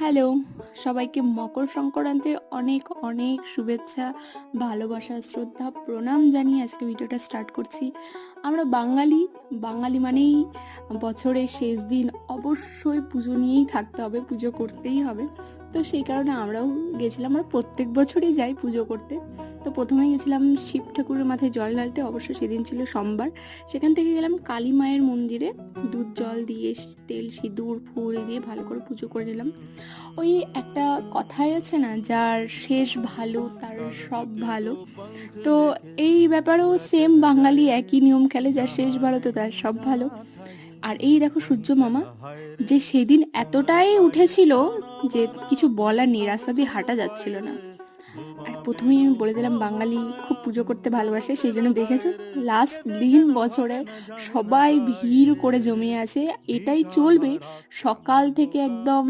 Hello, সবাইকে মকর সংক্রান্তির অনেক অনেক শুভেচ্ছা, ভালোবাসা, শ্রদ্ধা, প্রণাম জানিয়ে আজকে ভিডিওটা স্টার্ট করছি। আমরা বাঙালি, বাঙালি মানেই বছরের শেষ দিন অবশ্যই পুজো নিয়েই থাকতে হবে, পুজো করতেই হবে। তো সেই কারণে আমরাও গেছিলাম, আমরা প্রত্যেক বছরই যাই পুজো করতে। তো প্রথমে গেছিলাম শিব ঠাকুরের মাথায় জল ঢালতে, অবশ্য সেদিন ছিল সোমবার। সেখান থেকে গেলাম কালী মায়ের মন্দিরে, দুধ জল দিয়ে তেল সিঁদুর ফুল দিয়ে ভালো করে পুজো করে নিলাম। ওই একটা কথাই আছে না, যার শেষ ভালো তার সব ভালো। তো এই ব্যাপারেও সেম বাঙালি একই নিয়ম খেলে, যার শেষ ভালো তো তার সব ভালো। আর এই দেখো সূর্য মামা, যে সেদিন এতটাই উঠেছিল যে কিছু বলার নেই, রাস্তা দিয়ে হাঁটা যাচ্ছিল না। আর প্রথমেই আমি বলে দিলাম বাঙালি খুব পুজো করতে ভালোবাসে, সেই জন্য দেখেছো লাস্ট দিন বছরে সবাই ভিড় করে জমে আছে। এটাই চলবে সকাল থেকে একদম